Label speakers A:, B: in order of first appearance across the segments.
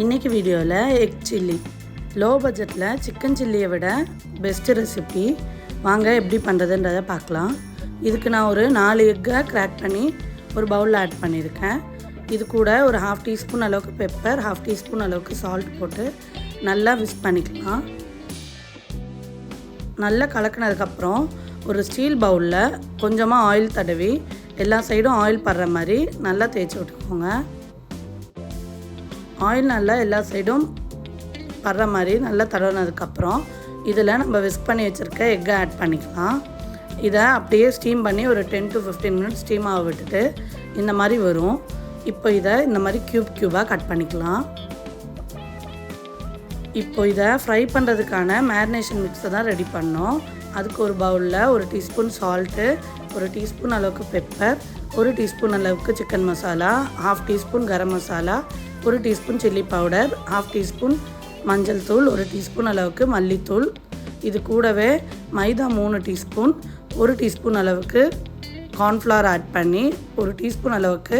A: இன்றைக்கி வீடியோவில் egg chilli low பட்ஜெட்டில் சிக்கன் சில்லியை விட பெஸ்ட்டு ரெசிபி. வாங்க எப்படி பண்ணுறதுன்றதை பார்க்கலாம். இதுக்கு நான் ஒரு 4 எக்கை கிராக் பண்ணி ஒரு பவுலில் ஆட் பண்ணியிருக்கேன். இது கூட ஒரு 1/2 டீஸ்பூன் அளவுக்கு பெப்பர், 1/2 டீஸ்பூன் அளவுக்கு சால்ட் போட்டு நல்லா மிக்ஸ் பண்ணிக்கலாம். நல்லா கலக்கினதுக்கப்புறம் ஒரு ஸ்டீல் பவுலில் கொஞ்சமாக ஆயில் தடவி எல்லா சைடும் ஆயில் படுற மாதிரி நல்லா தேய்ச்சி விட்டுக்கோங்க. ஆயில் நல்லா எல்லா சைடும் படுற மாதிரி நல்லா தடவினதுக்கப்புறம் இதில் நம்ம விஸ்க் பண்ணி வச்சுருக்க எக்கை ஆட் பண்ணிக்கலாம். இதை அப்படியே ஸ்டீம் பண்ணி ஒரு 10 to 15 மினிட்ஸ் ஸ்டீம் ஆக விட்டுட்டு இந்த மாதிரி வரும். இப்போ இதை இந்த மாதிரி க்யூபாக கட் பண்ணிக்கலாம். இப்போ இதை ஃப்ரை பண்ணுறதுக்கான மேரினேஷன் மிக்ஸை தான் ரெடி பண்ணோம். அதுக்கு ஒரு பவுலில் ஒரு டீஸ்பூன் சால்ட்டு, ஒரு டீஸ்பூன் அளவுக்கு பெப்பர், ஒரு டீஸ்பூன் அளவுக்கு சிக்கன் மசாலா, 1/2 டீஸ்பூன் கரம் மசாலா, ஒரு டீஸ்பூன் சில்லி பவுடர், 1/2 டீஸ்பூன் மஞ்சள் தூள், ஒரு டீஸ்பூன் அளவுக்கு மல்லித்தூள். இது கூடவே மைதா 3 டீஸ்பூன், ஒரு டீஸ்பூன் அளவுக்கு கார்ன்ஃப்ளவர் ஆட் பண்ணி, ஒரு டீஸ்பூன் அளவுக்கு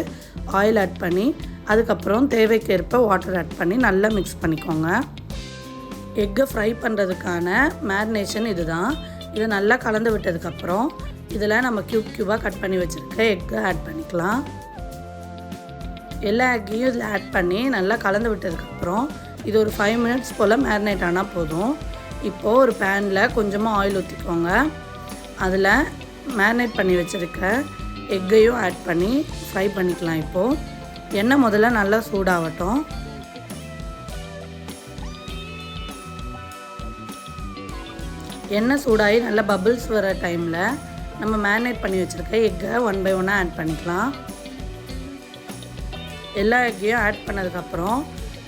A: ஆயில் ஆட் பண்ணி, அதுக்கப்புறம் தேவைக்கேற்ப வாட்டர் ஆட் பண்ணி நல்லா மிக்ஸ் பண்ணிக்கோங்க. எக்கை ஃப்ரை பண்ணுறதுக்கான மேரினேஷன் இது தான். இதை நல்லா கலந்து விட்டதுக்கப்புறம் இதில் நம்ம க்யூபாக கட் பண்ணி வச்சுருக்க எக்கை ஆட் பண்ணிக்கலாம். எல்லா எக்கையும் இதில் ஆட் பண்ணி நல்லா கலந்து விட்டதுக்கப்புறம் இது ஒரு 5 மினிட்ஸ் போல் மேரினேட் ஆனால் போதும். இப்போது ஒரு பேனில் கொஞ்சமாக ஆயில் ஊற்றிக்கோங்க. அதில் மேரினேட் பண்ணி வச்சுருக்க எக்கையும் ஆட் பண்ணி ஃப்ரை பண்ணிக்கலாம். இப்போது எண்ணெய் முதல்ல நல்லா சூடாகட்டும். எண்ணெய் சூடாகி நல்லா பபிள்ஸ் வர டைமில் நம்ம மேரினேட் பண்ணி வச்சுருக்க எக்கை 1 by 1 ஆட் பண்ணிக்கலாம். எல்லா எக்கையும் ஆட் பண்ணதுக்கப்புறம்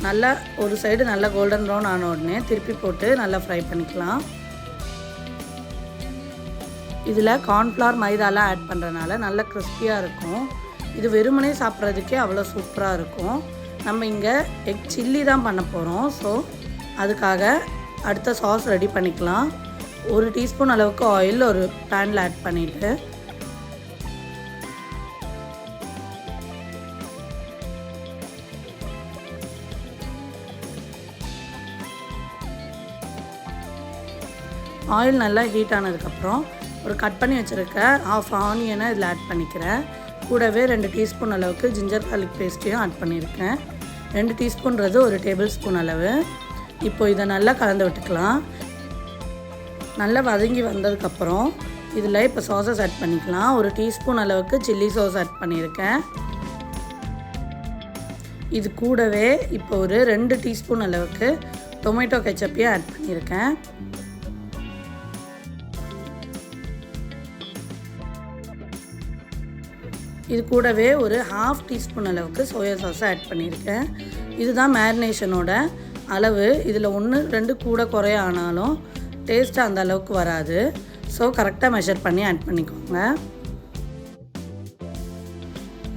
A: நல்லா ஒரு சைடு நல்லா கோல்டன் ப்ரௌன் ஆன உடனே திருப்பி போட்டு நல்லா ஃப்ரை பண்ணிக்கலாம். இதில் கார்ன்ஃப்ளவர் மைதாலாம் ஆட் பண்ணுறதுனால நல்லா கிறிஸ்பியாக இருக்கும். இது வெறுமனே சாப்பிட்றதுக்கே அவ்வளோ சூப்பராக இருக்கும். நம்ம இங்கே எக் சில்லி தான் பண்ண போகிறோம். ஸோ அதுக்காக அடுத்த சாஸ் ரெடி பண்ணிக்கலாம். ஒரு டீஸ்பூன் அளவுக்கு ஆயில் ஒரு பேனில் ஆட் பண்ணிவிட்டு ஆயில் நல்லா ஹீட் ஆனதுக்கப்புறம் ஒரு கட் பண்ணி வச்சுருக்க 1/2 ஆனியனை இதில் ஆட் பண்ணிக்கிறேன். கூடவே 2 டீஸ்பூன் அளவுக்கு ஜிஞ்சர் கார்லிக் பேஸ்ட்டையும் ஆட் பண்ணியிருக்கேன். 2 டீஸ்பூன்றது ஒரு டேபிள் ஸ்பூன் அளவு. இப்போ இதை நல்லா கலந்து விட்டுக்கலாம். நல்லா வதங்கி வந்ததுக்கப்புறம் இதில் இப்போ சாஸஸ் ஆட் பண்ணிக்கலாம். ஒரு டீஸ்பூன் அளவுக்கு சில்லி சாஸ் ஆட் பண்ணியிருக்கேன். இது கூடவே இப்போ ஒரு 2 டீஸ்பூன் அளவுக்கு டொமேட்டோ கெச்சப்பையும் ஆட் பண்ணியிருக்கேன். இது கூடவே ஒரு 1/2 டீஸ்பூன் அளவுக்கு சோயா சாஸை ஆட் பண்ணியிருக்கேன். இதுதான் மேரினேஷனோட அளவு. இதில் 1, 2 கூட குறைய ஆனாலும் டேஸ்ட்டு அந்த அளவுக்கு வராது. ஸோ கரெக்டாக மெஷர் பண்ணி ஆட் பண்ணிக்கோங்க.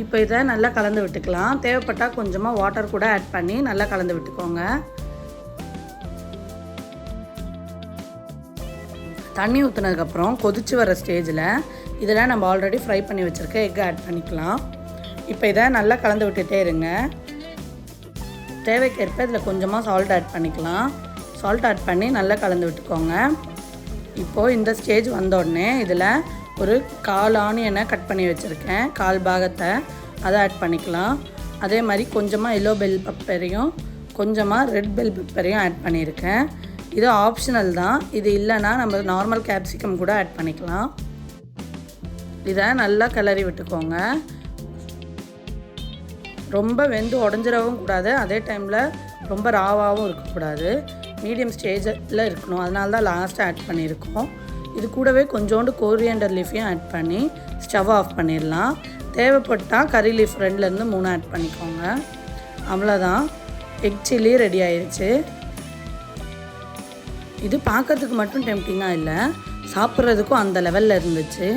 A: இப்போ இதை நல்லா கலந்து விட்டுக்கலாம். தேவைப்பட்டால் கொஞ்சமாக வாட்டர் கூட ஆட் பண்ணி நல்லா கலந்து விட்டுக்கோங்க. தண்ணி ஊற்றுனதுக்கப்புறம் கொதித்து வர ஸ்டேஜில் இதில் நம்ம ஆல்ரெடி ஃப்ரை பண்ணி வச்சுருக்க எக்கை ஆட் பண்ணிக்கலாம். இப்போ இதை நல்லா கலந்து விட்டுட்டே இருங்க. தேவைக்கேற்ப இதில் கொஞ்சமாக சால்ட் ஆட் பண்ணிக்கலாம். சால்ட் ஆட் பண்ணி நல்லா கலந்து விட்டுக்கோங்க. இப்போது இந்த ஸ்டேஜ் வந்தோடனே இதில் ஒரு 1/4 ஆனியனை கட் பண்ணி வச்சுருக்கேன், 1/4 பாகத்தை அதை ஆட் பண்ணிக்கலாம். அதே மாதிரி கொஞ்சமாக எல்லோ பெல் பெப்பரையும் கொஞ்சமாக ரெட் பெல் பெப்பரையும் ஆட் பண்ணியிருக்கேன். இது ஆப்ஷனல் தான். இது இல்லைன்னா நம்ம நார்மல் கேப்சிகம் கூட ஆட் பண்ணிக்கலாம். இதை நல்லா கிளறி விட்டுக்கோங்க. ரொம்ப வெந்து உடஞ்சிடவும் கூடாது, அதே டைமில் ரொம்ப ராவாகவும் இருக்கக்கூடாது. மீடியம் ஸ்டேஜில் இருக்கணும். அதனால தான் லாஸ்ட்டாக ஆட் பண்ணியிருக்கோம். இது கூடவே கொஞ்சோண்டு கோரியண்டர் லீஃபையும் ஆட் பண்ணி ஸ்டவ் ஆஃப் பண்ணிடலாம். தேவைப்பட்டால் கறி லீஃப் 2லேருந்து 3 ஆட் பண்ணிக்கோங்க. அவ்வளோதான், எக் சில்லி ரெடி ஆயிடுச்சு. இது பார்க்கறதுக்கு மட்டும் டெம்ப்டிங்காக இல்லை, சாப்பிட்றதுக்கும் அந்த லெவலில் இருந்துச்சு.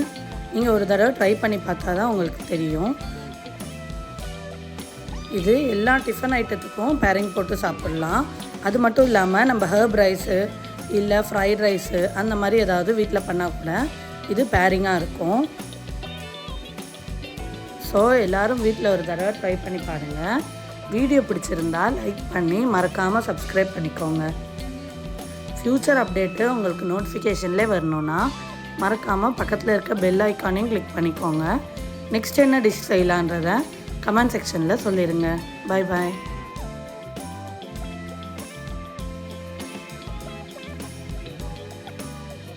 A: நீங்கள் ஒரு தடவை ட்ரை பண்ணி பார்த்தா தான் உங்களுக்கு தெரியும். இது எல்லா டிஃபன் ஐட்டத்துக்கும் பேரிங் போட்டு சாப்பிட்லாம். அது மட்டும் இல்லாமல் நம்ம ஹர்ப் ரைஸு இல்லை ஃப்ரைட் ரைஸு அந்த மாதிரி ஏதாவது வீட்டில் பண்ணால் கூட இது பேரிங்காக இருக்கும். ஸோ எல்லோரும் வீட்டில் ஒரு தடவை ட்ரை பண்ணி பாருங்கள். வீடியோ பிடிச்சிருந்தா லைக் பண்ணி மறக்காமல் சப்ஸ்கிரைப் பண்ணிக்கோங்க. ஃப்யூச்சர் அப்டேட்டு உங்களுக்கு நோட்டிஃபிகேஷன்லேயே வரணுன்னா மறக்காமல் பக்கத்தில் இருக்க பெல் ஐக்கானையும் கிளிக் பண்ணிக்கோங்க. நெக்ஸ்ட் என்ன டிஷ் செய்யலான்றதை கமெண்ட் செக்ஷனில் சொல்லிடுங்க. Bye bye.